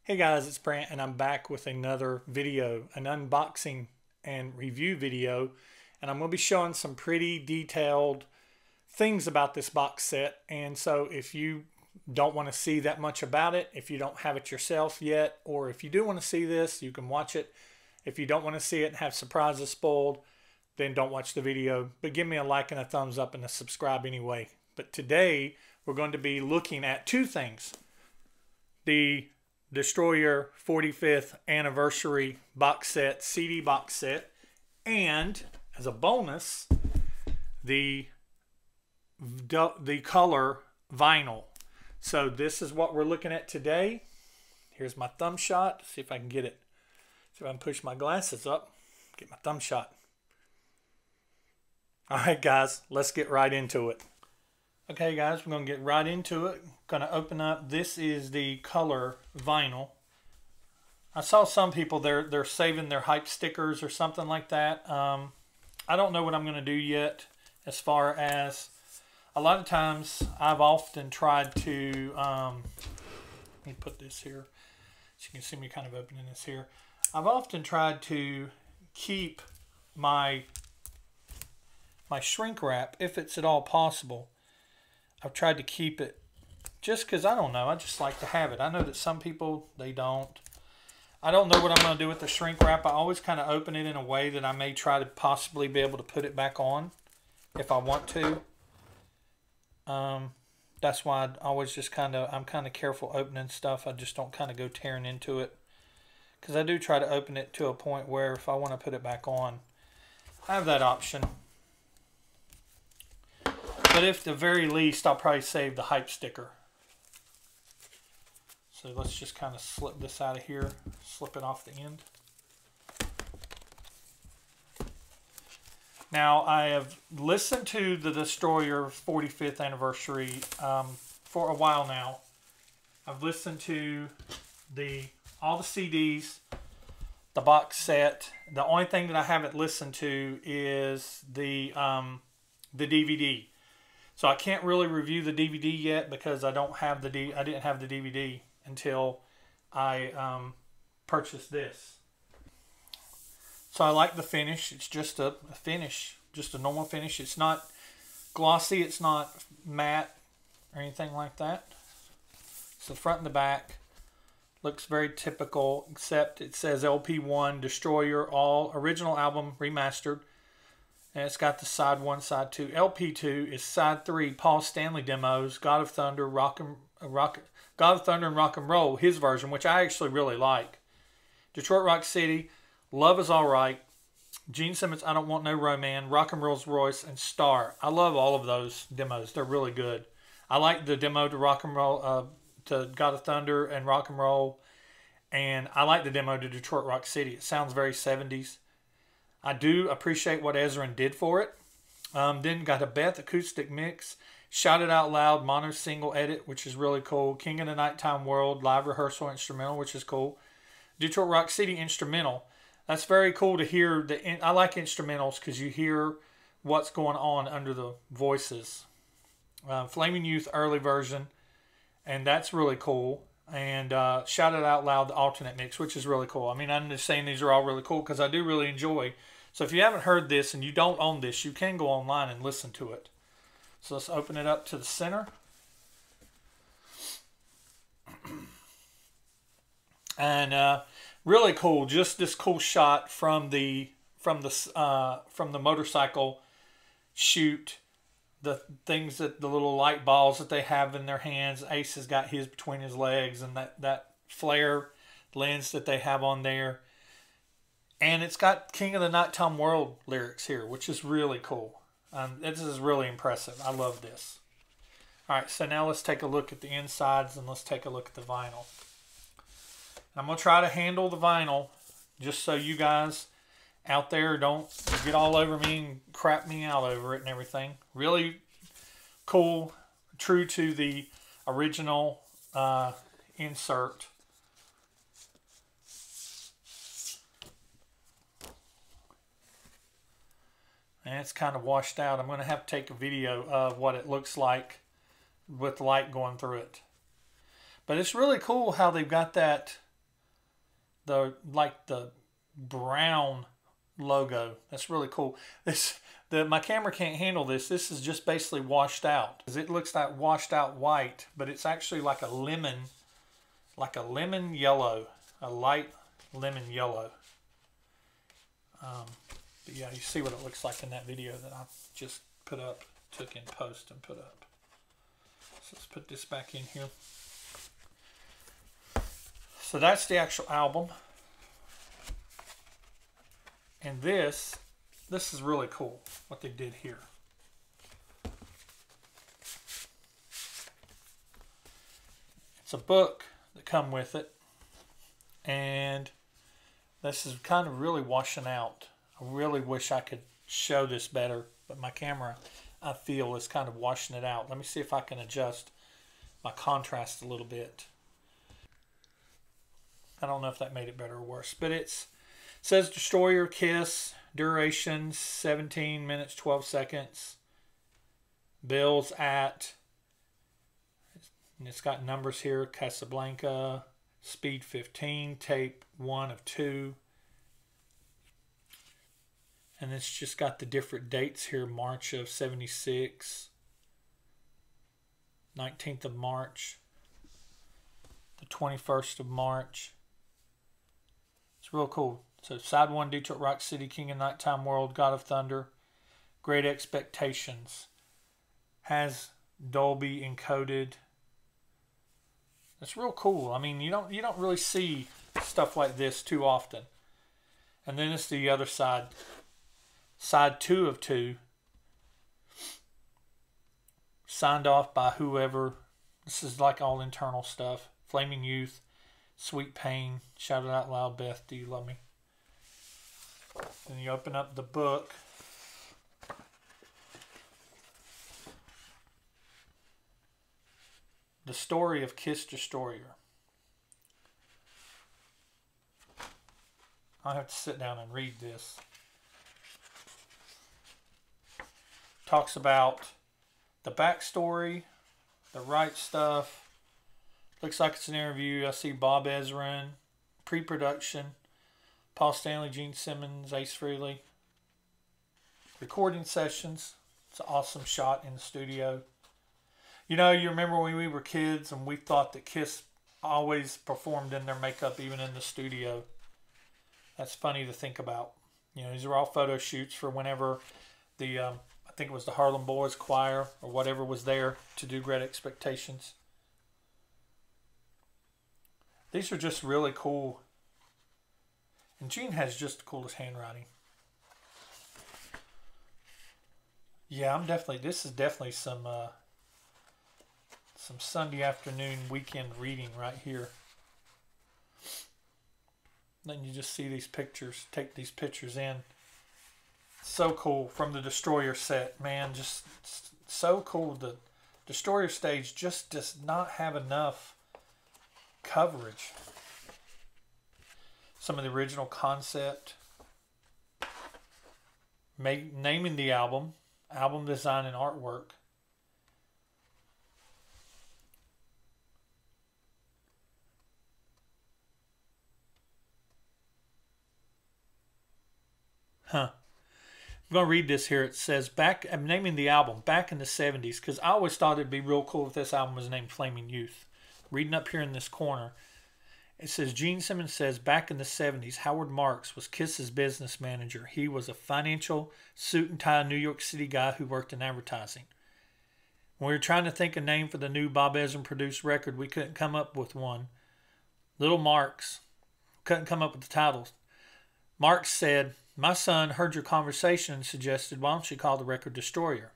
Hey guys, it's Brant and I'm back with another video, an unboxing and review video, and I'm going to be showing some pretty detailed things about this box set. And so if you don't want to see that much about it, if you don't have it yourself yet, or if you do want to see this, you can watch it. If you don't want to see it and have surprises spoiled, then don't watch the video, but give me a like and a thumbs up and a subscribe anyway. But today we're going to be looking at two things: the Destroyer 45th anniversary box set, CD box set, and as a bonus, the color vinyl. So this is what we're looking at today. Here's my thumb shot. See if I can get it. See if I can push my glasses up, get my thumb shot. All right, guys, let's get right into it. Okay, guys, we're going to get right into it. Going to open up. This is the color vinyl. I saw some people, they're saving their hype stickers or something like that. I don't know what I'm going to do yet, as far as a lot of times I've often tried to, let me put this here so you can see me kind of opening this here. I've often tried to keep my shrink wrap, if it's at all possible. I've tried to keep it just because, I don't know, I just like to have it. I know that some people, they don't. I don't know what I'm going to do with the shrink wrap. I always kind of open it in a way that I may try to possibly be able to put it back on if I want to. That's why I always just I'm kind of careful opening stuff. I just don't kind of go tearing into it, because I do try to open it to a point where if I want to put it back on, I have that option. But if the very least, I'll probably save the hype sticker. So let's just kind of slip this out of here, slip it off the end. Now, I have listened to the Destroyer 45th anniversary for a while now. I've listened to all the CDs, the box set. The only thing that I haven't listened to is the DVD. So I can't really review the DVD yet because I didn't have the DVD until I purchased this. So I like the finish. It's just a finish, just a normal finish. It's not glossy. It's not matte or anything like that. So the front and the back looks very typical, except it says LP1 Destroyer, all original album remastered. And it's got the side 1, side 2. LP2 is side 3, Paul Stanley demos, God of Thunder, God of Thunder and Rock and Roll, his version, which I actually really like. Detroit Rock City, Love Is Alright, Gene Simmons, I Don't Want No Romance, Rock and Rolls Royce, and Star. I love all of those demos. They're really good. I like the demo to Rock and Roll, to God of Thunder and Rock and Roll, and I like the demo to Detroit Rock City. It sounds very 70s. I do appreciate what Ezrin did for it. Then got a Beth acoustic mix, Shout It Out Loud mono single edit, which is really cool. King of the Nighttime World live rehearsal instrumental, which is cool. Detroit Rock City instrumental. That's very cool to hear. I like instrumentals because you hear what's going on under the voices. Flaming Youth early version, and that's really cool. And Shout It Out Loud, the alternate mix, which is really cool. I mean, I'm just saying these are all really cool because I do really enjoy. So if you haven't heard this and you don't own this, you can go online and listen to it. So let's open it up to the center. And really cool, just this cool shot from the motorcycle shoot. The things that the little light balls that they have in their hands. Ace has got his between his legs, and that flare lens that they have on there. And it's got King of the Nighttime World lyrics here, which is really cool. This is really impressive. I love this. All right, so now let's take a look at the insides and let's take a look at the vinyl. And I'm going to try to handle the vinyl just so you guys out there don't get all over me and crap me out over it and everything. Really cool, true to the original insert. And it's kind of washed out. I'm going to have to take a video of what it looks like with light going through it. But it's really cool how they've got that the brown logo. That's really cool. My camera can't handle this. This is just basically washed out. It looks like washed out white, but it's actually like a lemon yellow, a light lemon yellow. But yeah, you see what it looks like in that video that I just took in post and put up. So let's put this back in here. So that's the actual album. And this is really cool, what they did here. It's a book that come with it. And this is kind of really washing out. I really wish I could show this better, but my camera, I feel, is kind of washing it out. Let me see if I can adjust my contrast a little bit. I don't know if that made it better or worse, but it says Destroyer Kiss, duration 17 minutes 12 seconds. Bills at, and it's got numbers here, Casablanca, speed 15, tape 1 of 2. And it's just got the different dates here. March of 76. 19th of March. The 21st of March. It's real cool. So side 1, Detroit Rock City, King of Nighttime World, God of Thunder. Great Expectations. Has Dolby encoded. That's real cool. I mean, you don't really see stuff like this too often. And then it's the other side. Side 2 of 2. Signed off by whoever. This is like all internal stuff. Flaming Youth. Sweet Pain. Shout It Out Loud, Beth, Do You Love Me? Then you open up the book. The Story of Kiss Destroyer. I'll have to sit down and read this. Talks about the backstory, the right stuff. Looks like it's an interview. I see Bob Ezrin, pre-production, Paul Stanley, Gene Simmons, Ace Frehley. Recording sessions. It's an awesome shot in the studio. You know, you remember when we were kids and we thought that Kiss always performed in their makeup even in the studio. That's funny to think about. You know, these are all photo shoots for whenever the... I think it was the Harlem Boys Choir or whatever was there to do Great Expectations. These are just really cool. And Gene has just the coolest handwriting. Yeah, this is definitely some Sunday afternoon weekend reading right here. Then you just see these pictures, take these pictures in. So cool from the Destroyer set, man. Just so cool. The Destroyer stage just does not have enough coverage. Some of the original concept. Naming the album design and artwork. Huh. I'm going to read this here. It says, I'm naming the album back in the 70s because I always thought it'd be real cool if this album was named Flaming Youth. Reading up here in this corner, it says, Gene Simmons says, back in the 70s, Howard Marks was Kiss's business manager. He was a financial suit and tie New York City guy who worked in advertising. When we were trying to think a name for the new Bob Ezrin produced record, we couldn't come up with one. Little Marks couldn't come up with the titles. Marks said, my son heard your conversation and suggested, why don't you call the record Destroyer?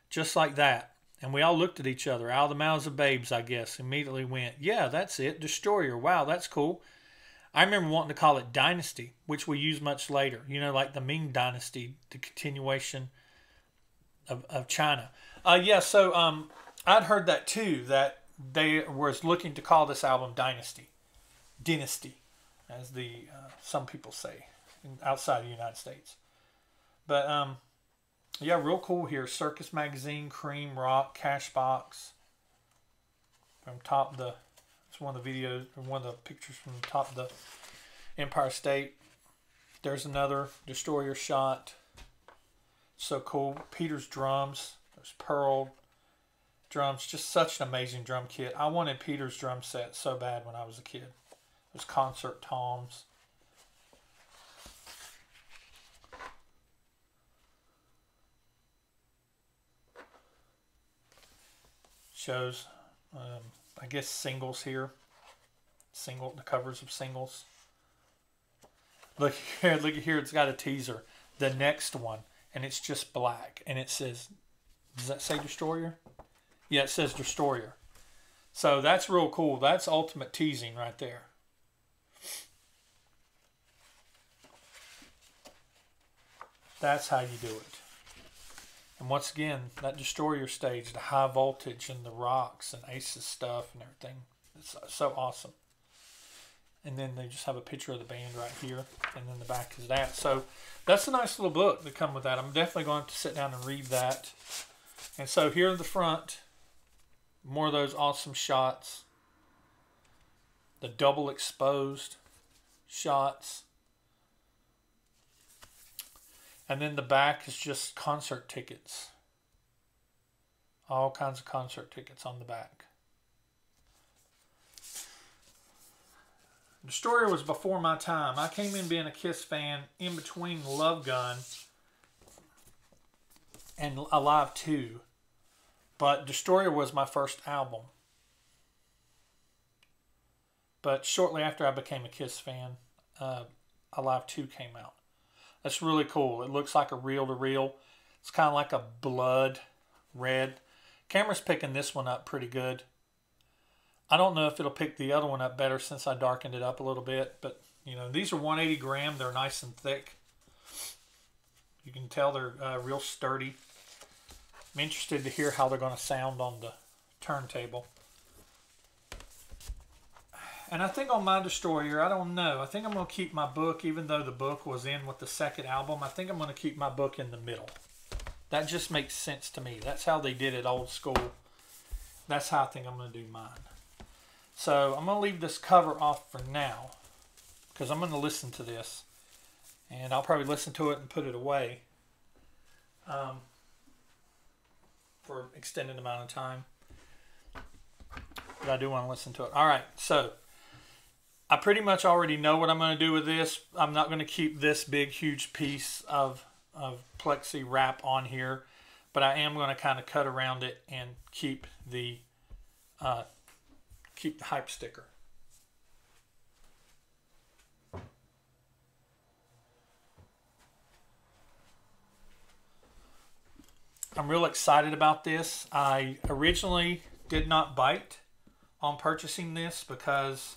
Just like that. And we all looked at each other, out of the mouths of babes, I guess. Immediately went, yeah, that's it, Destroyer. Wow, that's cool. I remember wanting to call it Dynasty, which we use much later. You know, like the Ming Dynasty, the continuation of China. So I'd heard that too, that they was looking to call this album Dynasty, as the some people say outside the United States. But yeah, real cool here. Circus Magazine, Cream, Rock, Cashbox. From top it's one of the videos, or one of the pictures from the top of the Empire State. There's another Destroyer shot. So cool. Peter's drums. There's Pearl drums. Just such an amazing drum kit. I wanted Peter's drum set so bad when I was a kid. There's concert toms. Shows, I guess, singles here. The covers of singles. Look here, it's got a teaser. The next one, and it's just black, and it says, does that say Destroyer? Yeah, it says Destroyer. So that's real cool. That's ultimate teasing right there. That's how you do it. And once again, that Destroyer stage, the high voltage and the rocks and Ace's stuff and everything. It's so awesome. And then they just have a picture of the band right here. And then the back is that. So that's a nice little book to come with that. I'm definitely going to sit down and read that. And so here in the front, more of those awesome shots. The double exposed shots. And then the back is just concert tickets. All kinds of concert tickets on the back. Destroyer was before my time. I came in being a Kiss fan in between Love Gun and Alive 2. But Destroyer was my first album. But shortly after I became a Kiss fan, Alive 2 came out. That's really cool. It looks like a reel-to-reel. It's kind of like a blood red. Camera's picking this one up pretty good. I don't know if it'll pick the other one up better since I darkened it up a little bit. But, you know, these are 180 gram. They're nice and thick. You can tell they're real sturdy. I'm interested to hear how they're going to sound on the turntable. And I think on my Destroyer, I don't know. I think I'm going to keep my book, even though the book was in with the second album. I think I'm going to keep my book in the middle. That just makes sense to me. That's how they did it old school. That's how I think I'm going to do mine. So I'm going to leave this cover off for now, because I'm going to listen to this. And I'll probably listen to it and put it away for an extended amount of time. But I do want to listen to it. All right, so I pretty much already know what I'm going to do with this. I'm not going to keep this big, huge piece of plexi wrap on here, but I am going to kind of cut around it and keep the hype sticker. I'm real excited about this. I originally did not bite on purchasing this because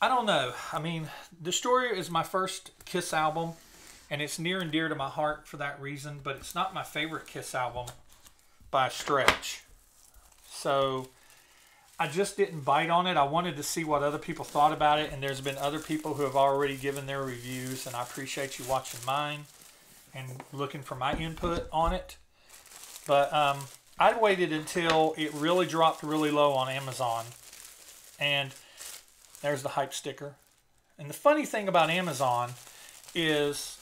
I don't know. I mean, Destroyer is my first Kiss album, and it's near and dear to my heart for that reason, but it's not my favorite Kiss album by a stretch. So I just didn't bite on it. I wanted to see what other people thought about it, and there's been other people who have already given their reviews, and I appreciate you watching mine and looking for my input on it. But I waited until it really dropped really low on Amazon, and there's the hype sticker. And the funny thing about Amazon is,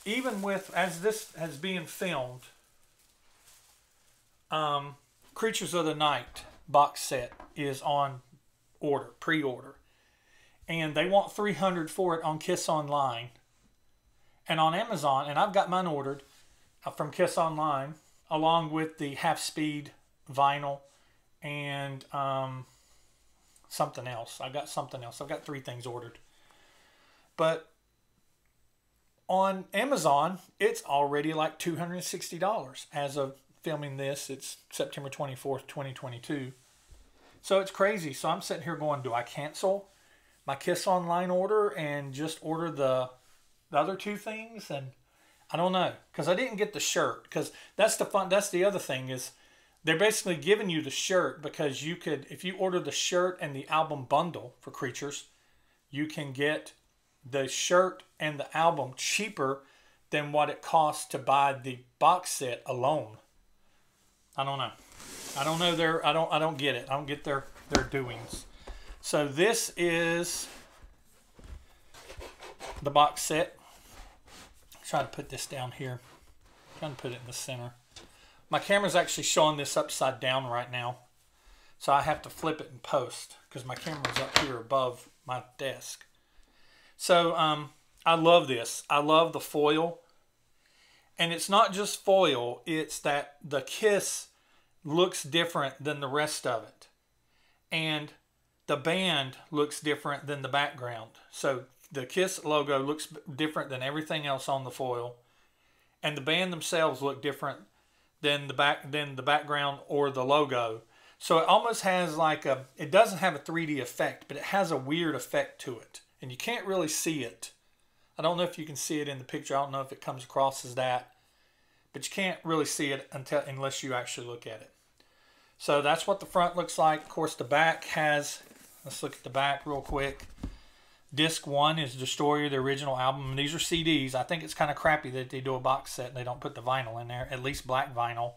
even with, as this has been filmed, Creatures of the Night box set is on order, pre-order. And they want $300 for it on Kiss Online. And on Amazon, and I've got mine ordered from Kiss Online, along with the half-speed vinyl and something else. I got something else. I've got 3 things ordered. But on Amazon, it's already like $260 as of filming this. It's September 24th, 2022. So it's crazy. So I'm sitting here going, do I cancel my Kiss Online order and just order the other 2 things? And I don't know, because I didn't get the shirt. Because that's the other thing is they're basically giving you the shirt because you could, if you order the shirt and the album bundle for Creatures, you can get the shirt and the album cheaper than what it costs to buy the box set alone. I don't know. I don't know I don't get it. I don't get their doings. So this is the box set. Try to put this down here. Trying to put it in the center. My camera's actually showing this upside down right now, so I have to flip it in post because my camera's up here above my desk. So I love this. I love the foil. And it's not just foil, it's that the Kiss looks different than the rest of it. And the band looks different than the background. So the Kiss logo looks different than everything else on the foil. And the band themselves look different than the background or the logo. So it almost has like a, it doesn't have a 3D effect, but it has a weird effect to it. And you can't really see it. I don't know if you can see it in the picture. I don't know if it comes across as that. But you can't really see it unless you actually look at it. So that's what the front looks like. Of course, the back has, let's look at the back real quick. Disc 1 is Destroyer, the original album. And these are CDs. I think it's kind of crappy that they do a box set and they don't put the vinyl in there, at least black vinyl,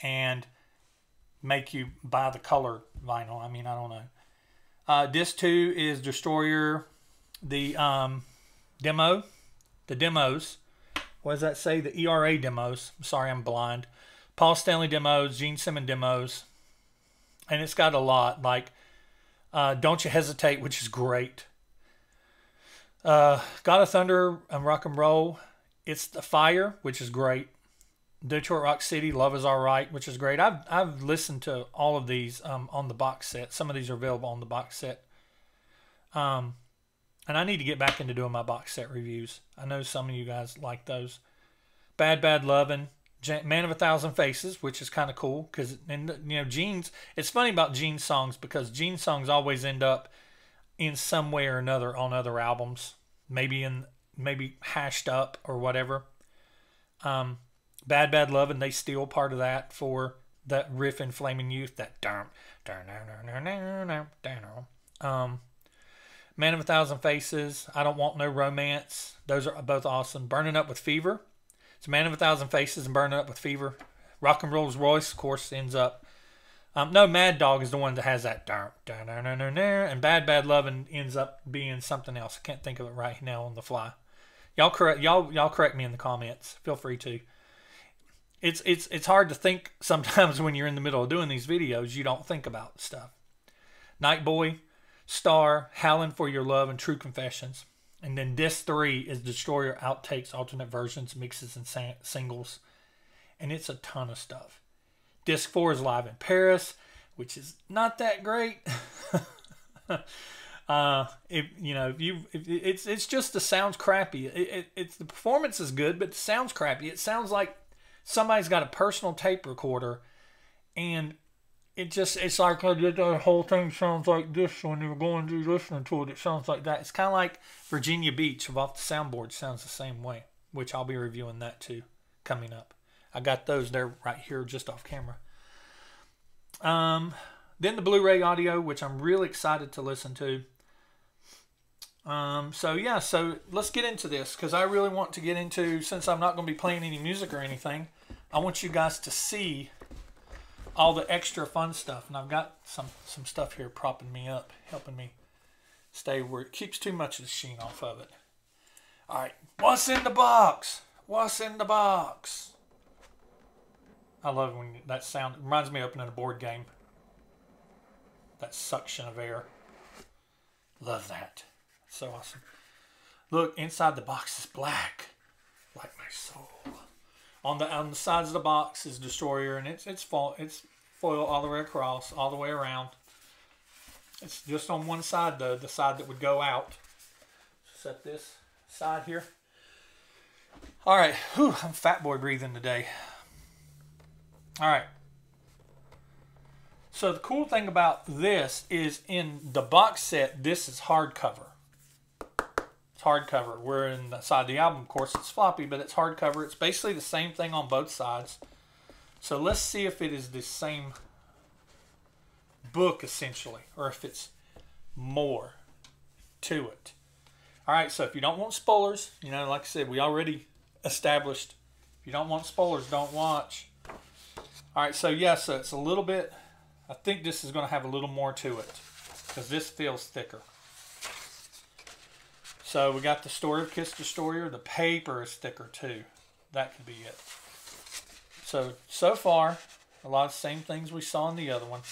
and make you buy the color vinyl. I mean, I don't know. Disc 2 is Destroyer, the demos. What does that say? The ERA demos. I'm sorry, I'm blind. Paul Stanley demos, Gene Simmons demos. And it's got a lot, like Don't You Hesitate, which is great. God of Thunder and Rock and Roll. It's the Fire, which is great. Detroit Rock City, Love Is Alright, which is great. I've listened to all of these on the box set. Some of these are available on the box set. And I need to get back into doing my box set reviews. I know some of you guys like those. Bad Bad Lovin', Man of a Thousand Faces, which is kind of cool. Because, you know, Gene's, it's funny about Gene's songs because Gene's songs always end up in some way or another on other albums. Maybe hashed up or whatever. Bad Bad Lovin', they steal part of that for that riff in Flaming Youth. That Man of a Thousand Faces, I Don't Want No Romance. Those are both awesome. Burning Up with Fever. It's Man of a Thousand Faces and Burning Up with Fever. Rock and Rolls Royce, of course, ends up. No, Mad Dog is the one that has that. And Bad Bad Lovin' ends up being something else. I can't think of it right now on the fly. Y'all correct me in the comments. Feel free to. It's hard to think sometimes when you're in the middle of doing these videos. You don't think about stuff. Night Boy, Star, Howlin' for Your Love, and True Confessions. And then Disc 3 is Destroyer Outtakes, alternate versions, mixes, and singles. And it's a ton of stuff. Disc 4 is Live in Paris, which is not that great. It's just the sounds crappy. It's the performance is good, but the sounds crappy. It sounds like somebody's got a personal tape recorder, and it's like the whole thing sounds like this when you're going to listening to it. It sounds like that. It's kind of like Virginia Beach of Off the Soundboard sounds the same way, which I'll be reviewing that too coming up. I got those there right here just off camera. Then the Blu-ray audio, which I'm really excited to listen to. So let's get into this because I really want to get into, since I'm not going to be playing any music or anything, I want you guys to see all the extra fun stuff. And I've got some stuff here propping me up, helping me stay where it keeps too much of the sheen off of it. All right, what's in the box? What's in the box? I love when that sound, it reminds me of opening a board game. That suction of air. Love that. So awesome. Look, inside the box is black, like my soul. On the sides of the box is Destroyer, and it's foil all the way across, all the way around. It's just on one side though, the side that would go out. Set this side here. All right, whew, I'm fat boy breathing today. All right. So the cool thing about this is in the box set, this is hardcover. It's hardcover. Where in the side of the album, of course, it's floppy, but it's hardcover. It's basically the same thing on both sides. So let's see if it is the same book, essentially, or if it's more to it. All right, so if you don't want spoilers, you know, like I said, we already established, if you don't want spoilers, don't watch. All right, so yeah, so it's a little bit, I think this is going to have a little more to it because this feels thicker. So we got the story of Kiss Destroyer. The paper is thicker too. That could be it. So far, a lot of the same things we saw in the other one.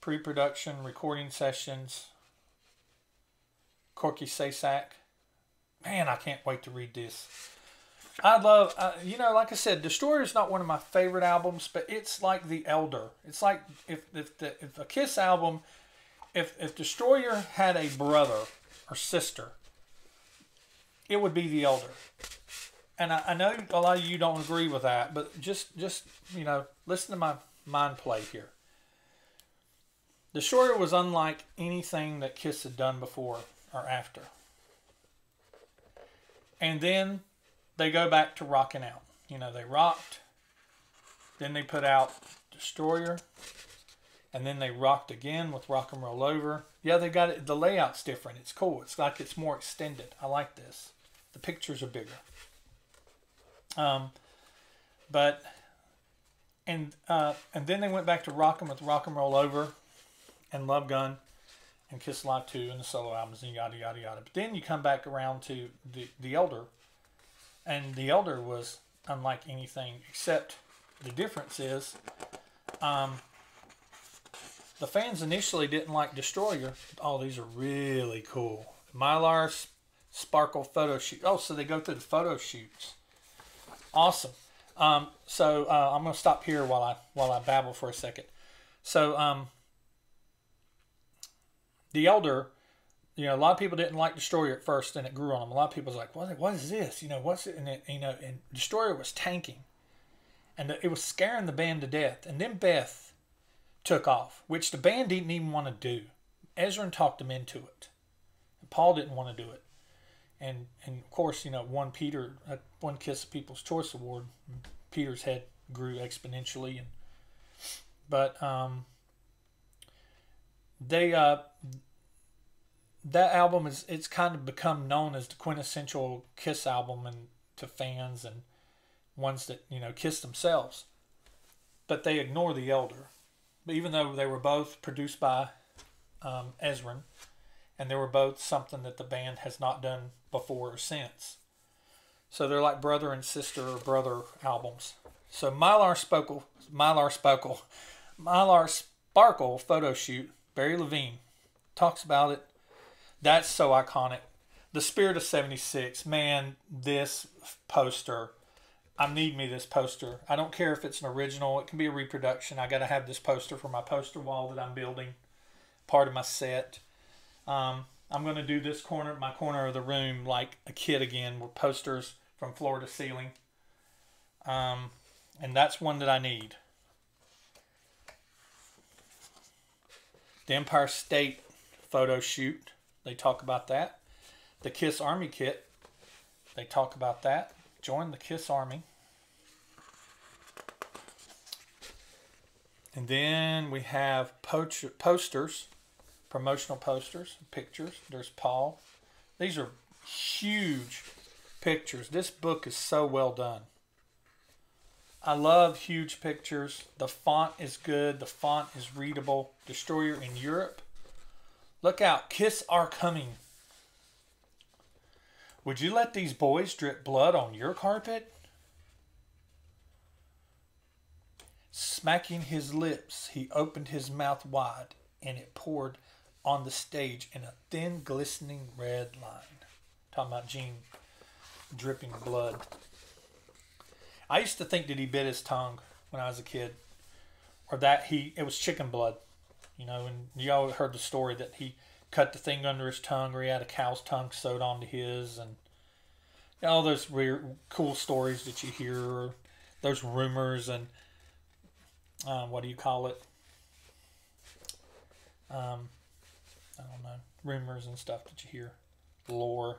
Pre-production, recording sessions. Corky Sasak. Man, I can't wait to read this. I love, you know, like I said, Destroyer is not one of my favorite albums, but it's like The Elder. It's like if a Kiss album, if Destroyer had a brother or sister, it would be The Elder. And I know a lot of you don't agree with that, but just you know, listen to my mind play here. Destroyer was unlike anything that Kiss had done before or after. And then they go back to rocking out. You know, they rocked. Then they put out Destroyer. And then they rocked again with Rock and Roll Over. Yeah, they got it. The layout's different. It's cool. It's like it's more extended. I like this. The pictures are bigger. And then they went back to rocking with Rock and Roll Over and Love Gun and Kiss Alive 2 and the solo albums and yada yada yada. But then you come back around to the Elder. And The Elder was unlike anything, except the difference is the fans initially didn't like Destroyer. Oh, these are really cool. Mylar Sparkle photo shoot. Oh, so they go through the photo shoots. Awesome. I'm going to stop here while I babble for a second. So The Elder, you know, a lot of people didn't like Destroyer at first, and it grew on them. A lot of people was like, what is this? You know, what's it? And and Destroyer was tanking, and it was scaring the band to death. And then Beth took off, which the band didn't even want to do. Ezra talked them into it, and Paul didn't want to do it. And of course, you know, won Kiss People's Choice Award. Peter's head grew exponentially, but that album it's kind of become known as the quintessential Kiss album and to fans and ones that, you know, Kiss themselves. But they ignore The Elder. But even though they were both produced by Ezra, and they were both something that the band has not done before or since. So they're like brother and sister or brother albums. So Mylar Sparkle photo shoot, Barry Levine talks about it. That's so iconic. The Spirit of 76. Man, this poster. I need me this poster. I don't care if it's an original. It can be a reproduction. I got to have this poster for my poster wall that I'm building. Part of my set. I'm going to do this corner, my corner of the room, like a kid again, with posters from floor to ceiling. And that's one that I need. The Empire State photo shoot. They talk about that. The Kiss Army kit. They talk about that. Join the Kiss Army. And then we have posters. Promotional posters. Pictures. There's Paul. These are huge pictures. This book is so well done. I love huge pictures. The font is good. The font is readable. Destroyer in Europe. Look out. Kiss are coming. Would you let these boys drip blood on your carpet? Smacking his lips, he opened his mouth wide, and it poured on the stage in a thin, glistening red line. Talking about Gene dripping blood. I used to think that he bit his tongue when I was a kid. Or that it was chicken blood. You know, and you all heard the story that he cut the thing under his tongue, or he had a cow's tongue sewed onto his, and all those weird, cool stories that you hear, or those rumors and what do you call it? I don't know, rumors and stuff that you hear, lore,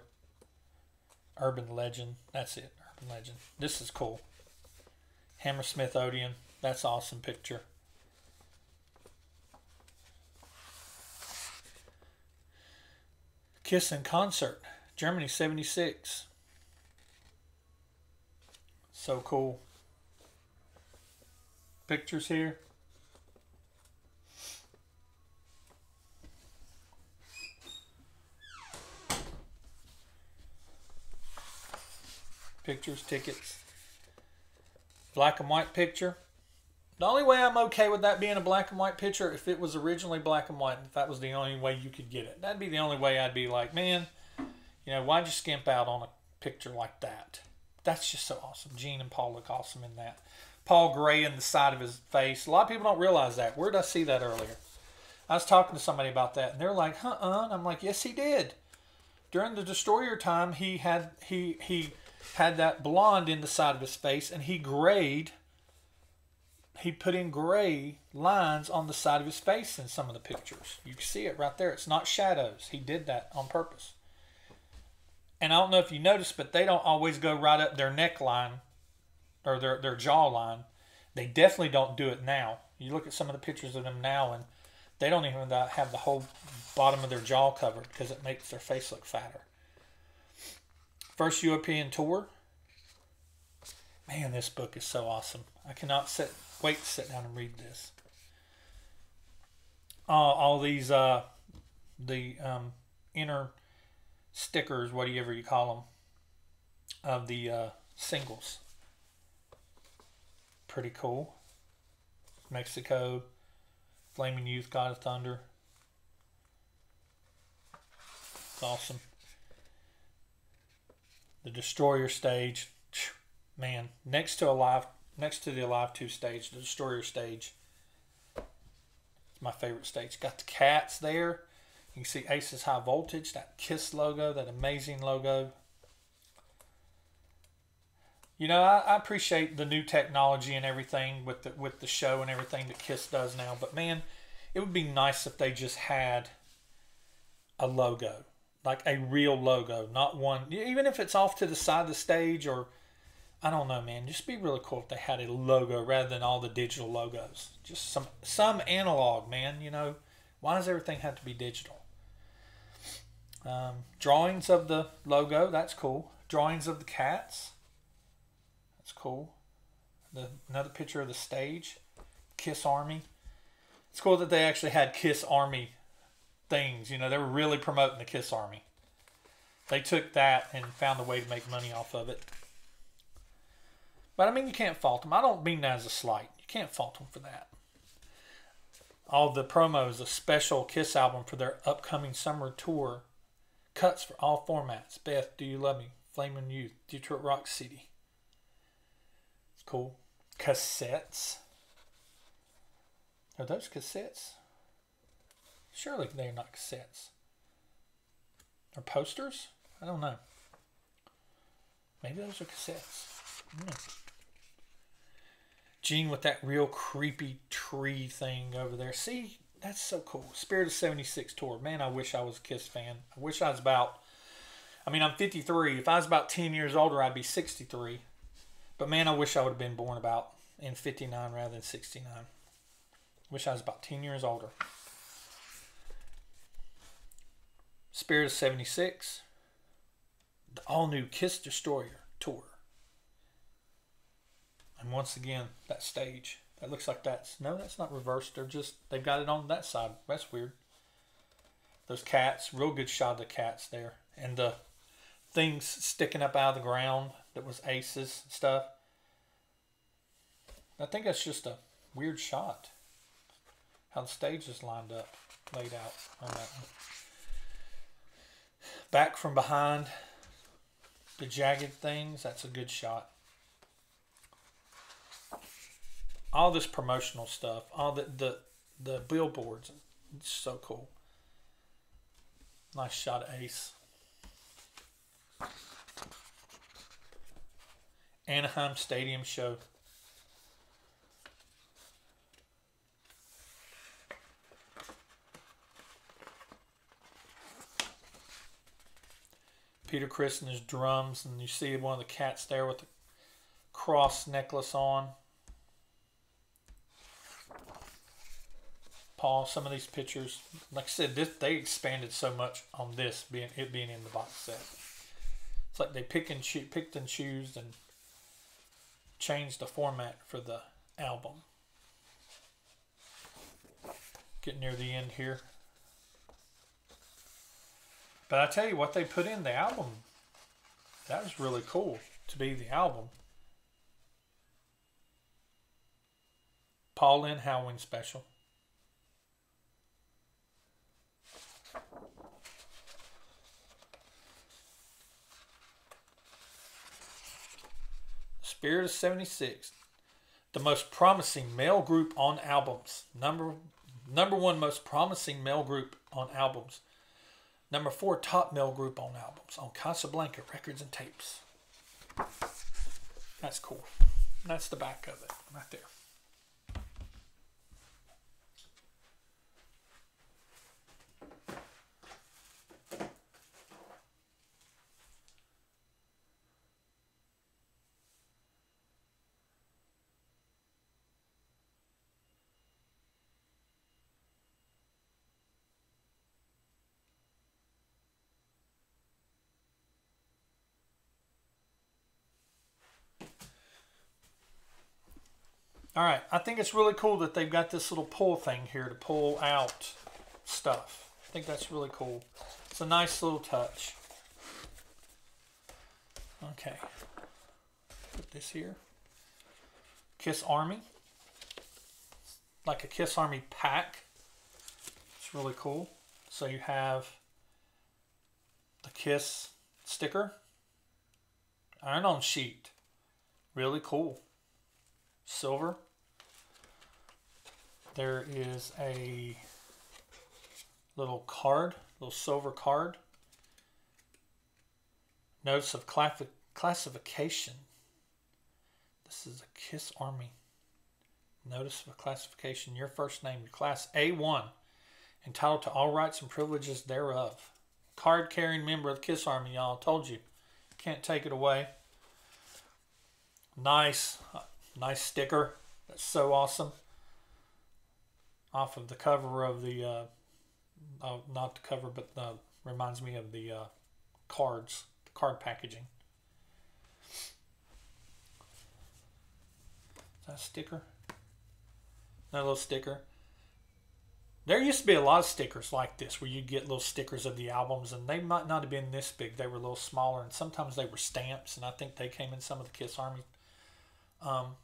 urban legend. That's it, urban legend. This is cool. Hammersmith Odeon. That's awesome picture. Kiss in Concert, Germany 76. So cool. Pictures here. pictures, tickets. Black and white picture. The only way I'm okay with that being a black and white picture, if it was originally black and white, if that was the only way you could get it. That'd be the only way I'd be like, man, you know, why'd you skimp out on a picture like that? That's just so awesome. Gene and Paul look awesome in that. Paul gray in the side of his face. A lot of people don't realize that. Where did I see that earlier? I was talking to somebody about that, and they're like, "Uh-uh." And I'm like, "Yes, he did. During the Destroyer time, he had that blonde in the side of his face, and he put in gray lines on the side of his face in some of the pictures. You can see it right there. It's not shadows. He did that on purpose. And I don't know if you noticed, but they don't always go right up their neckline or their jawline. They definitely don't do it now. You look at some of the pictures of them now, and they don't even have the whole bottom of their jaw covered because it makes their face look fatter. First European tour. Man, this book is so awesome. I cannot wait to sit down and read this. All these inner stickers, whatever you call them, of the singles. Pretty cool. Mexico, Flaming Youth, God of Thunder. It's awesome. The Destroyer stage. Man, next to the Alive 2 stage, the Destroyer stage. It's my favorite stage. Got the cats there. You can see Ace's High Voltage, that KISS logo, that amazing logo. You know, I appreciate the new technology and everything with the show and everything that KISS does now. But man, it would be nice if they just had a logo, like a real logo, not one. Even if it's off to the side of the stage, or I don't know, man. Just be really cool if they had a logo rather than all the digital logos. Just some analog, man. You know, why does everything have to be digital? Drawings of the logo, that's cool. Drawings of the cats. That's cool. Another picture of the stage. KISS Army. It's cool that they actually had KISS Army things. You know, they were really promoting the KISS Army. They took that and found a way to make money off of it. But I mean, you can't fault them. I don't mean that as a slight. You can't fault them for that. All the promos, a special KISS album for their upcoming summer tour. Cuts for all formats. Beth, Do You Love Me? Flaming Youth. Detroit Rock City. It's cool. Cassettes. Are those cassettes? Surely they're not cassettes. Or posters? I don't know. Maybe those are cassettes. Gene with that real creepy tree thing over there. See, that's so cool. Spirit of 76 tour. Man, I wish I was a KISS fan. I wish I was I'm 53. If I was about 10 years older, I'd be 63. But man, I wish I would have been born about in 59 rather than 69. Wish I was about 10 years older. Spirit of 76. The all-new KISS Destroyer tour. And once again, that stage. That looks like that's not reversed. They've got it on that side. That's weird. Those cats, real good shot of the cats there. And the things sticking up out of the ground that was Ace's stuff. I think that's just a weird shot. How the stage is laid out on that one. Back from behind, the jagged things, that's a good shot. All this promotional stuff, all the billboards, it's so cool. Nice shot of Ace. Anaheim Stadium show. Peter Criss and his drums, and you see one of the cats there with the cross necklace on. Paul, some of these pictures, like I said, they expanded so much on this being in the box set. It's like they picked and choose and changed the format for the album. Getting near the end here. But I tell you what they put in the album, that was really cool. to be the album. Paul Lynde Halloween Special. Spirit of 76. The most promising male group on albums. Number one most promising male group on albums. Number 4 top male group on albums. On Casablanca Records and Tapes. That's cool. That's the back of it right there. All right, I think it's really cool that they've got this little pull thing here to pull out stuff. I think that's really cool. It's a nice little touch. Okay, put this here. Kiss Army. Like a Kiss Army pack. It's really cool. So you have the Kiss sticker. Iron-on sheet. Really cool. Silver. There is a little card, little silver card. Notice of classification. This is a Kiss Army. Notice of classification. Your first name, class A1. Entitled to all rights and privileges thereof. Card carrying member of the Kiss Army, y'all. Told you. Can't take it away. Nice sticker. That's so awesome. Off of the cover of the, not the cover, but reminds me of the cards, the card packaging. Is that a sticker? Another little sticker. There used to be a lot of stickers like this where you get little stickers of the albums, and they might not have been this big. They were a little smaller, and sometimes they were stamps, and I think they came in some of the Kiss Army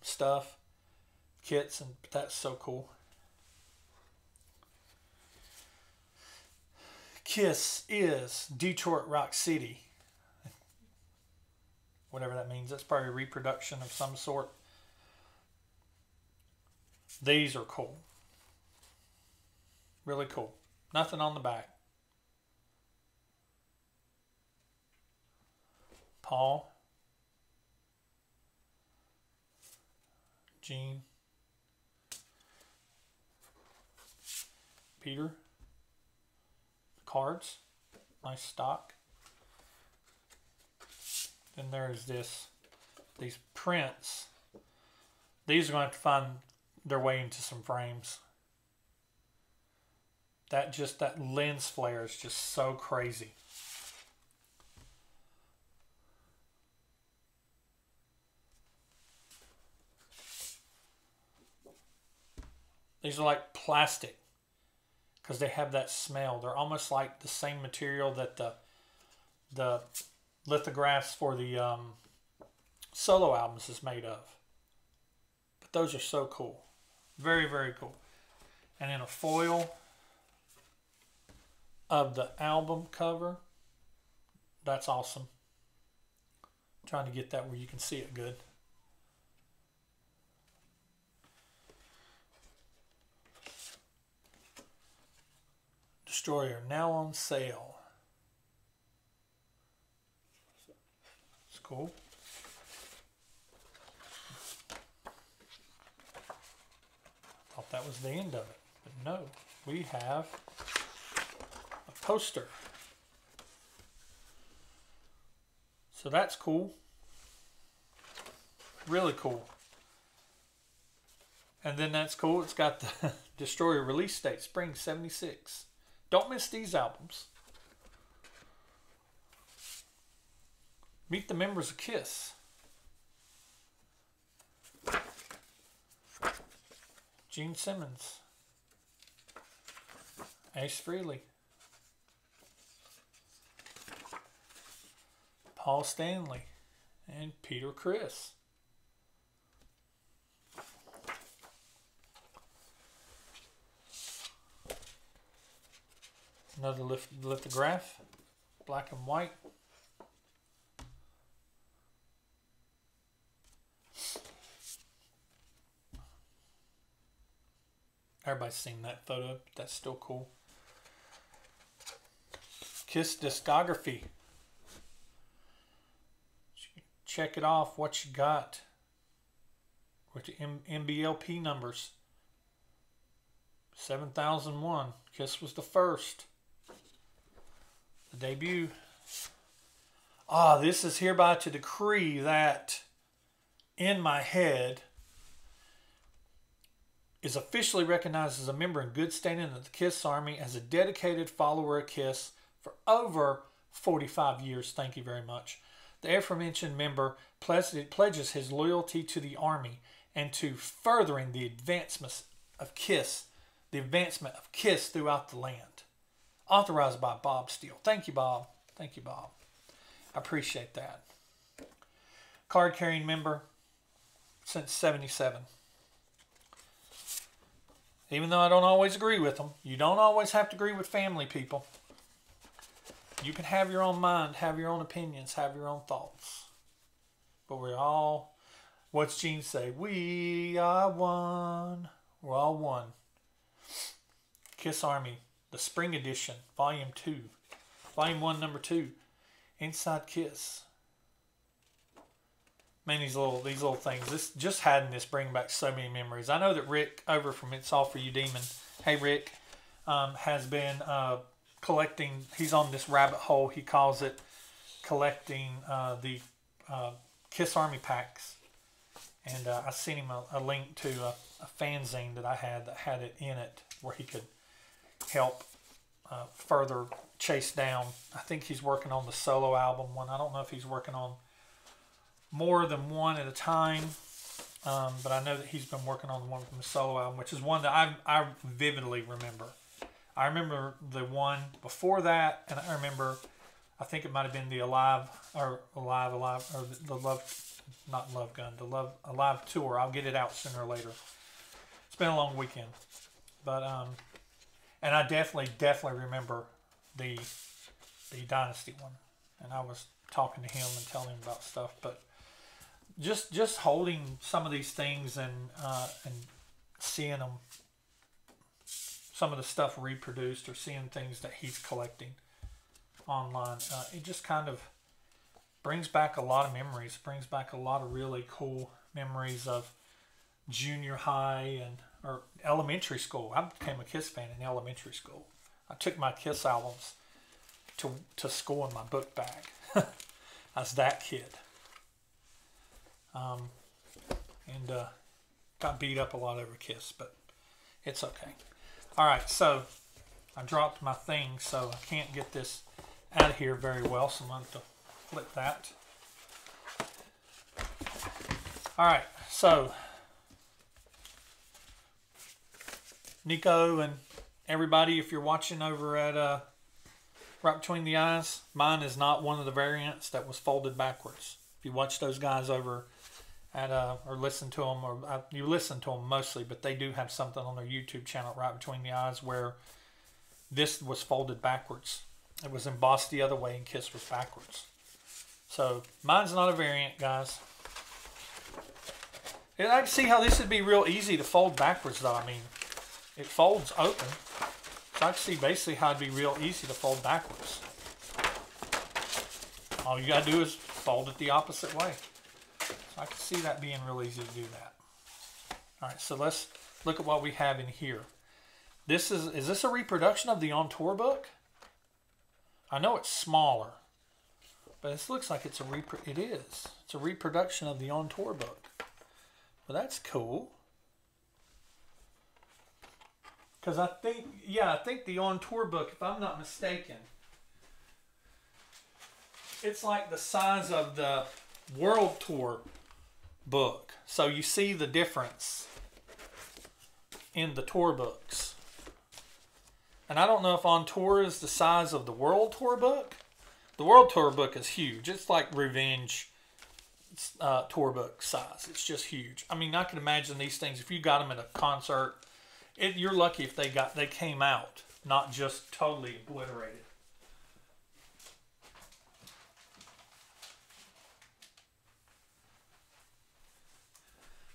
stuff, kits, and that's so cool. Kiss is Detroit Rock City. Whatever that means. That's probably a reproduction of some sort. These are cool. Really cool. Nothing on the back. Paul. Gene. Peter. Cards. Nice stock. Then there's these prints. These are going to have to find their way into some frames. That lens flare is just so crazy. These are like plastic because they have that smell. They're almost like the same material that the lithographs for the solo albums is made of. But those are so cool. Very, very cool. And in a foil of the album cover. That's awesome. I'm trying to get that where you can see it good. Destroyer now on sale. It's cool. Thought that was the end of it, but no, we have a poster. So that's cool. Really cool. And then that's cool. It's got the Destroyer release date, spring 76. Don't miss these albums. Meet the members of Kiss. Gene Simmons. Ace Frehley. Paul Stanley. And Peter Criss. Another lithograph, black and white. Everybody's seen that photo. That's still cool. Kiss discography. Check it off. What you got? With the MBLP numbers. 7001. Kiss was the first. The debut. This is hereby to decree that In My Head is officially recognized as a member in good standing of the Kiss Army as a dedicated follower of Kiss for over 45 years. Thank you very much. The aforementioned member pledges his loyalty to the Army and to furthering the advancement of Kiss throughout the land. Authorized by Bob Steele. Thank you, Bob. Thank you, Bob. I appreciate that. Card-carrying member since 77. Even though I don't always agree with them. You don't always have to agree with family, people. You can have your own mind, have your own opinions, have your own thoughts. But we're all, what's Gene say? We are one. We're all one. Kiss Army, the Spring Edition, Volume 2. Volume 1, Number 2. Inside Kiss. Man, these little things. This just having this bring back so many memories. I know that Rick over from It's All For You Demon, hey Rick, has been collecting. He's on this rabbit hole. He calls it collecting the Kiss Army packs. And I sent him a link to a fanzine that I had that had it in it where he could help further chase down. I think he's working on the solo album one. I don't know if he's working on more than one at a time, but I know that he's been working on the one from the solo album, which is one that I vividly remember. I remember the one before that, and I remember, I think it might have been the Alive tour. I'll get it out sooner or later. It's been a long weekend, but and I definitely remember the Dynasty one, and I was talking to him and telling him about stuff, but just holding some of these things and seeing them, some of the stuff reproduced or seeing things that he's collecting online, it just kind of brings back a lot of memories, brings back a lot of really cool memories of junior high or elementary school. I became a Kiss fan in elementary school. I took my Kiss albums to school in my book bag. I was that kid. And got beat up a lot over Kiss, but it's okay. Alright, so I dropped my thing, so I can't get this out of here very well, so I'm going to have to flip that. Alright, so Nico and everybody, if you're watching over at Right Between the Eyes, mine is not one of the variants that was folded backwards. If you watch those guys over at or listen to them, or you listen to them mostly, but they do have something on their YouTube channel, Right Between the Eyes, where this was folded backwards. It was embossed the other way and Kiss was backwards. So mine's not a variant, guys. And I can see how this would be real easy to fold backwards, though. I mean, it folds open. So I can see basically how it'd be real easy to fold backwards. All you got to do is fold it the opposite way. So I can see that being real easy to do that. All right, so let's look at what we have in here. This is this a reproduction of the On Tour book? I know it's smaller, but it looks like it's it is. It's a reproduction of the On Tour book. Well, that's cool. Because I think the On Tour book, if I'm not mistaken, it's like the size of the World Tour book. So you see the difference in the tour books. And I don't know if On Tour is the size of the World Tour book. The World Tour book is huge. It's like Revenge tour book size. It's just huge. I mean, I can imagine these things, if you got them at a concert, you're lucky if they came out, not just totally obliterated.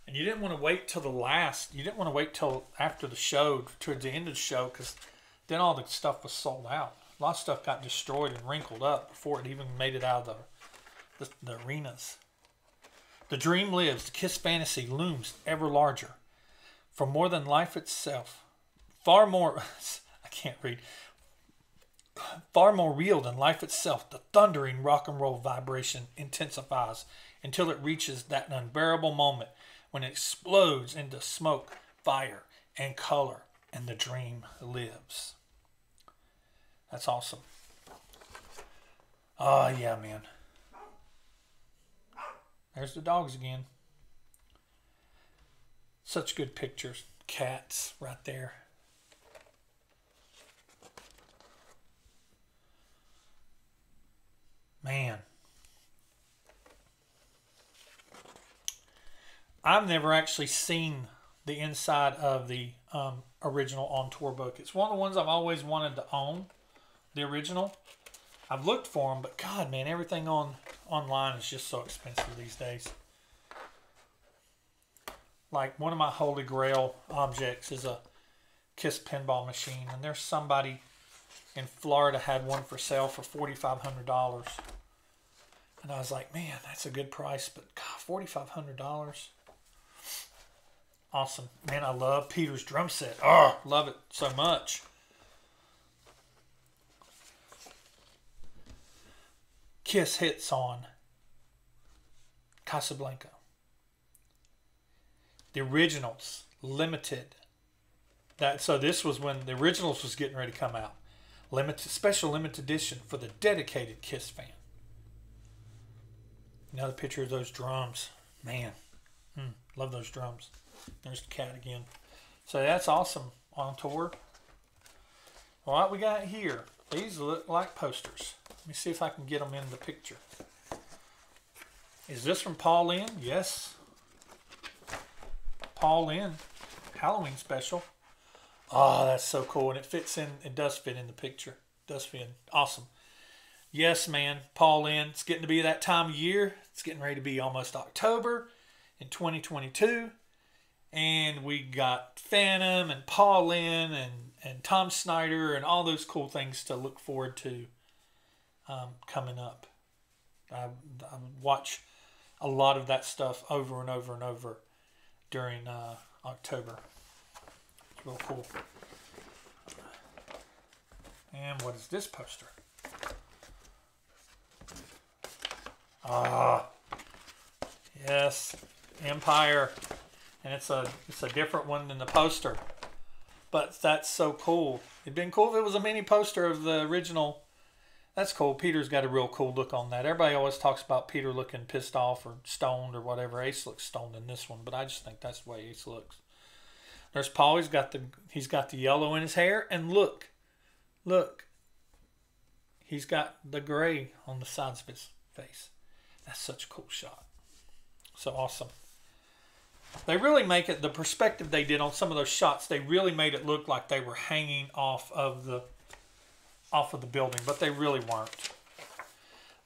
And you didn't want to wait till you didn't want to wait till after the show, towards the end of the show, because then all the stuff was sold out. A lot of stuff got destroyed and wrinkled up before it even made it out of the arenas. The dream lives. The Kiss fantasy looms ever larger. For more than life itself. Far more, I can't read. Far more real than life itself, the thundering rock and roll vibration intensifies until it reaches that unbearable moment when it explodes into smoke, fire, and color, and the dream lives. That's awesome. Oh, yeah, man. There's the dogs again. Such good pictures. Cats right there. Man. I've never actually seen the inside of the original on tour book. It's one of the ones I've always wanted to own. The original. I've looked for them, but God, man, everything online is just so expensive these days. Like, one of my holy grail objects is a Kiss pinball machine, and there's somebody in Florida had one for sale for $4,500. And I was like, man, that's a good price, but God, $4,500. Awesome. Man, I love Peter's drum set. Oh, love it so much. Kiss hits on Casablanca. The originals, limited. So this was when the originals was getting ready to come out. Special limited edition for the dedicated Kiss fan. Another picture of those drums. Man, love those drums. There's the cat again. So that's awesome on tour. What we got here? These look like posters. Let me see if I can get them in the picture. Is this from Paul Lynde? Yes. Paul Lynde. Halloween special. Oh, that's so cool. And it fits in. It does fit in the picture. It does fit in. Awesome. Yes, man. Paul Lynde. It's getting to be that time of year. It's getting ready to be almost October in 2022. And we got Phantom and Paul Lynde and Tom Snyder and all those cool things to look forward to coming up. I watch a lot of that stuff over and over and over during October. It's real cool. And what is this poster? Ah, yes, Empire. And it's a different one than the poster. But that's so cool. It'd been cool if it was a mini poster of the original. That's cool. Peter's got a real cool look on that. Everybody always talks about Peter looking pissed off or stoned or whatever. Ace looks stoned in this one, but I just think that's the way Ace looks. There's Paul. He's got the yellow in his hair, and look, he's got the gray on the sides of his face. That's such a cool shot. So awesome. They really make it, the perspective they did on some of those shots, they really made it look like they were hanging off of the building, but they really weren't.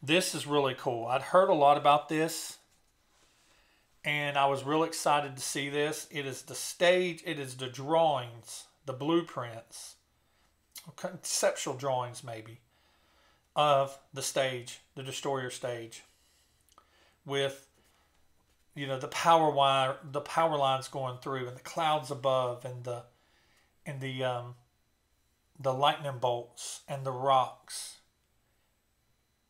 This is really cool. I'd heard a lot about this, and I was real excited to see this. It is the stage, it is the drawings, the blueprints, conceptual drawings maybe, of the stage, the Destroyer stage, with the power wire, the power lines going through, and the clouds above, and the lightning bolts, and the rocks,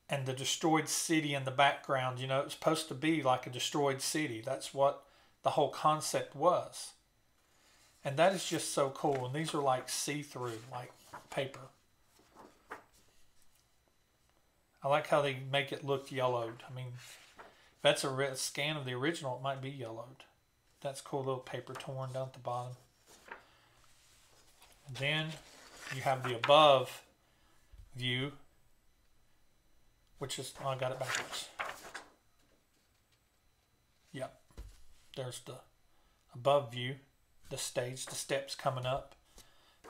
and the destroyed city in the background. It was supposed to be like a destroyed city. That's what the whole concept was. And that is just so cool. And these are like see-through, like paper. I like how they make it look yellowed. I mean, if that's a scan of the original, it might be yellowed. That's cool, little paper torn down at the bottom. And then you have the above view, which is, I got it backwards. Yep. There's the above view, the stage, the steps coming up,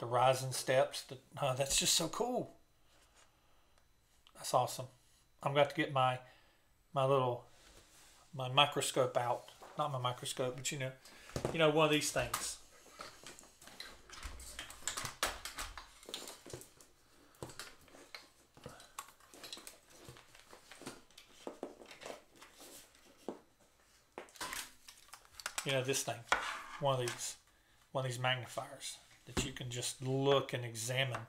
the rising steps. That's just so cool. That's awesome. I'm going to get my microscope out. Not my microscope, but you know, one of these things. You know, this thing, one of these magnifiers that you can just look and examine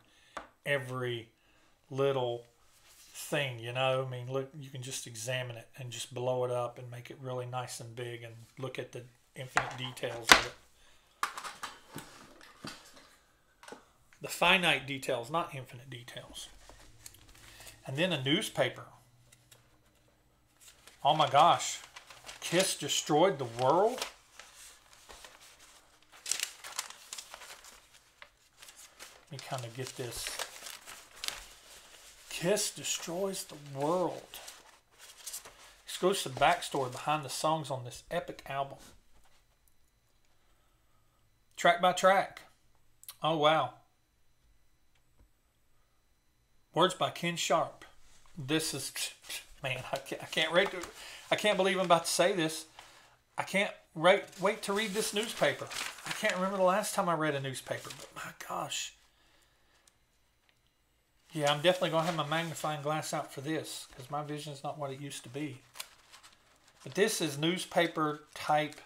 every little thing, you know. I mean, look, you can just examine it and just blow it up and make it really nice and big and look at the infinite details of it. The finite details, not infinite details. And then a newspaper. Oh my gosh. Kiss destroyed the world? Let me kind of get this. Kiss destroys the world. Exclusive backstory behind the songs on this epic album. Track by track. Oh, wow. Words by Ken Sharp. This is, man, I can't believe I'm about to say this. I can't wait to read this newspaper. I can't remember the last time I read a newspaper, but my gosh. Yeah, I'm definitely going to have my magnifying glass out for this because my vision is not what it used to be. But this is newspaper type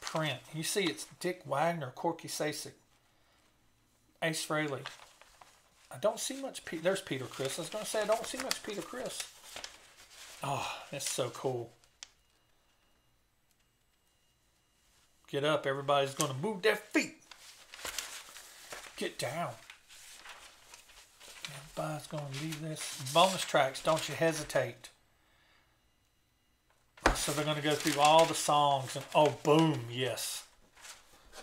print. You see it's Dick Wagner, Corky Sasek, Ace Frehley. I don't see much. There's Peter Criss. I was going to say I don't see much Peter Criss. Oh, that's so cool. Get up. Everybody's going to move their feet. Get down. Everybody's going to leave this. Bonus tracks, don't you hesitate. So they're going to go through all the songs. And oh, boom, yes.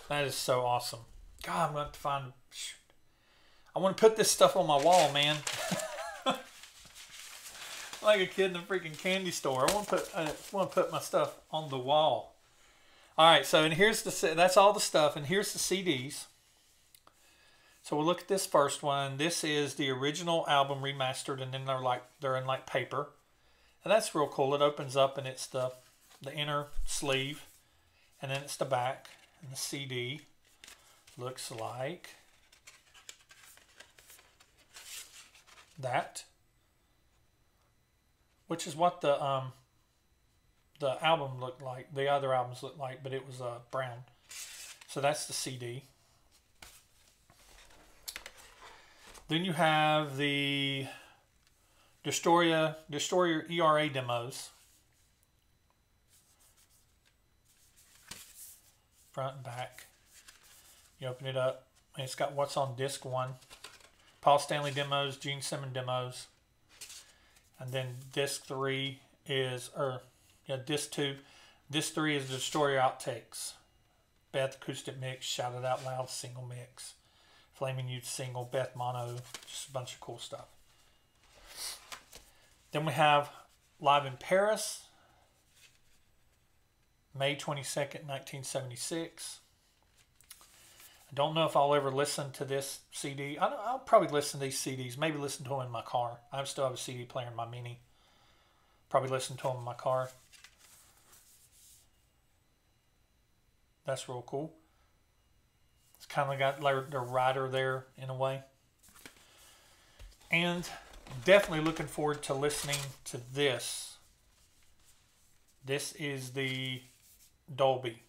That is so awesome. God, I'm going to have to find... Shoot. I want to put this stuff on my wall, man. Like a kid in a freaking candy store. I want to put my stuff on the wall. All right, so and here's that's all the stuff, and here's the CDs. So we'll look at this first one. This is the original album remastered, and then they're in like paper, and that's real cool. It opens up, and it's the inner sleeve, and then it's the back, and the CD looks like that, which is what the album looked like. The other albums looked like, but it was brown. So that's the CD. Then you have the Destroyer ERA demos. Front and back. You open it up, and it's got what's on disc 1. Paul Stanley demos, Gene Simmons demos. And then disc 3 is, disc 2. Disc 3 is the Destroyer outtakes. Beth acoustic mix, Shout It Out Loud single mix. Flaming Youth single, Beth mono, just a bunch of cool stuff. Then we have Live in Paris, May 22nd, 1976. I don't know if I'll ever listen to this CD. I'll probably listen to these CDs, maybe listen to them in my car. I still have a CD player in my Mini. Probably listen to them in my car. That's real cool. It's kind of got like the rider there in a way. And definitely looking forward to listening to this. This is the Dolby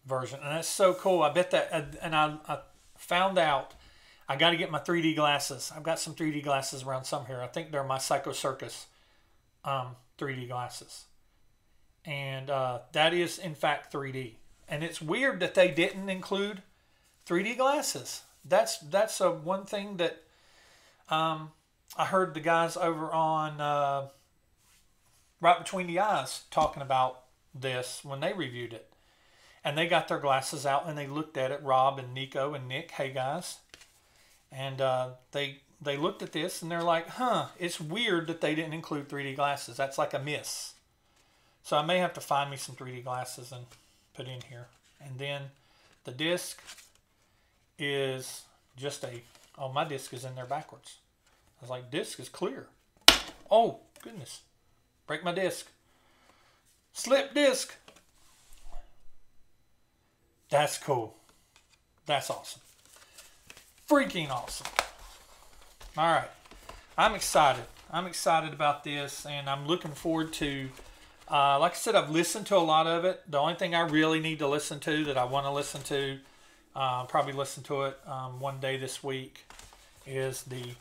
version. And that's so cool. I bet that, and I found out I got to get my 3D glasses. I've got some 3D glasses around some here. I think they're my Psycho Circus 3D glasses. And that is, in fact, 3D. And it's weird that they didn't include 3D glasses. That's one thing that I heard the guys over on Right Between the Eyes talking about this when they reviewed it. And they got their glasses out and they looked at it, Rob and Nico and Nick, hey guys. And they looked at this and they're like, it's weird that they didn't include 3D glasses. That's like a miss. So I may have to find me some 3D glasses and put in here. And then the disc is just oh, my disc is in there backwards. I was like, disc is clear. Oh, goodness. Break my disc. Slip disc. That's cool. That's awesome. Freaking awesome. All right. I'm excited. I'm excited about this, and I'm looking forward to, like I said, I've listened to a lot of it. The only thing I really need to listen to that I want to listen to, probably listen to it one day this week, is the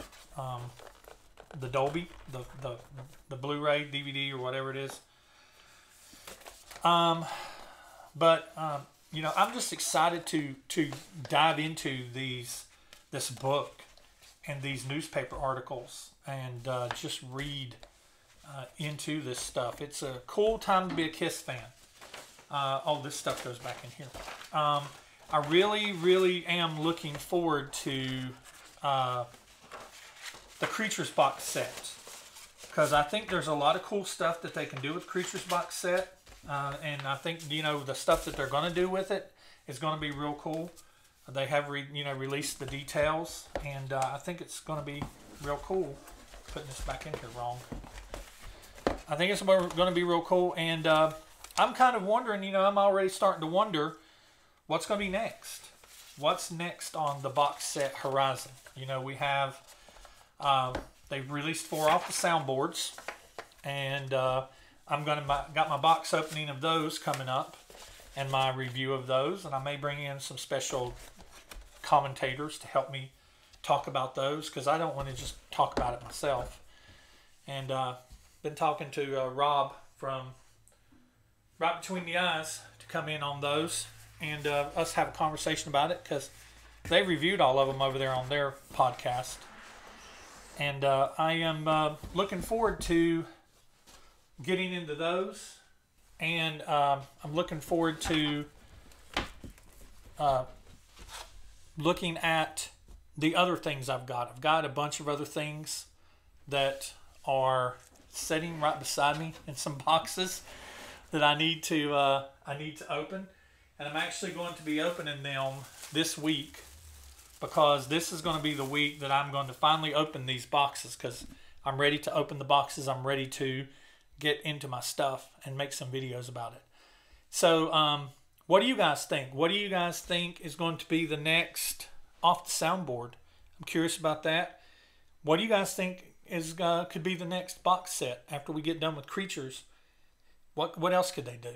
Dolby, the Blu-ray, DVD, or whatever it is. You know, I'm just excited to dive into this book and these newspaper articles and just read into this stuff. It's a cool time to be a Kiss fan. Oh, this stuff goes back in here. I really am looking forward to the Creatures box set, because I think there's a lot of cool stuff that they can do with Creatures box set. And I think, you know, the stuff that they're going to do with it is going to be real cool. They have, released the details, and I think it's going to be real cool. Putting this back in here wrong. I think it's going to be real cool, and I'm kind of wondering, you know, I'm already starting to wonder what's going to be next. What's next on the box set horizon? You know, we have, they've released 4 off the soundboards, and got my box opening of those coming up, and my review of those, and I may bring in some special commentators to help me talk about those, because I don't want to just talk about it myself. And been talking to Rob from Right Between the Eyes to come in on those, and us have a conversation about it, because they reviewed all of them over there on their podcast. And I am looking forward to getting into those, and I'm looking forward to looking at the other things I've got. I've got a bunch of other things that are sitting right beside me in some boxes that I need to open, and I'm actually going to be opening them this week, because this is going to be the week that I'm going to finally open these boxes, because I'm ready to open the boxes. I'm ready to get into my stuff and make some videos about it. So what do you guys think? What do you guys think is going to be the next off the soundboard? I'm curious about that. What do you guys think is could be the next box set after we get done with Creatures? What else could they do?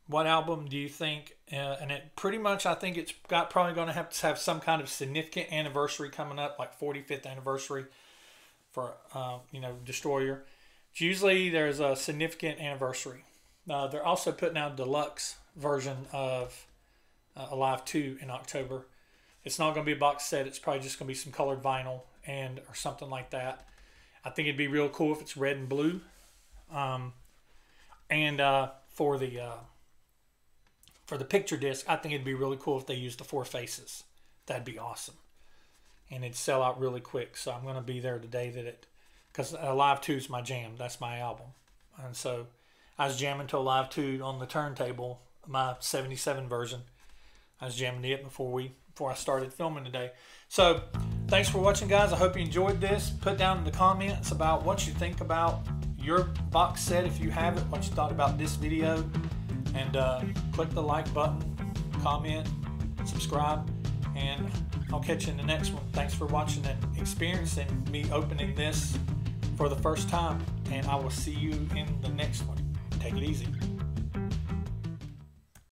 What album do you think? And it pretty much, I think it's probably going to have some kind of significant anniversary coming up, like 45th anniversary for Destroyer. Usually there's a significant anniversary. They're also putting out a deluxe version of Alive 2 in October. It's not going to be a box set. It's probably just going to be some colored vinyl or something like that. I think it'd be real cool if it's red and blue. For the picture disc, I think it'd be really cool if they used the 4 faces. That'd be awesome. And it'd sell out really quick. So I'm going to be there the day that because Alive 2 is my jam. That's my album. And so I was jamming to Alive 2 on the turntable, my 77 version. I was jamming it before I started filming today. So thanks for watching, guys. I hope you enjoyed this. Put down in the comments about what you think about your box set, if you have it, what you thought about this video. And click the like button, comment, subscribe, and I'll catch you in the next one. Thanks for watching and experiencing me opening this for the first time, and I will see you in the next one. Take it easy.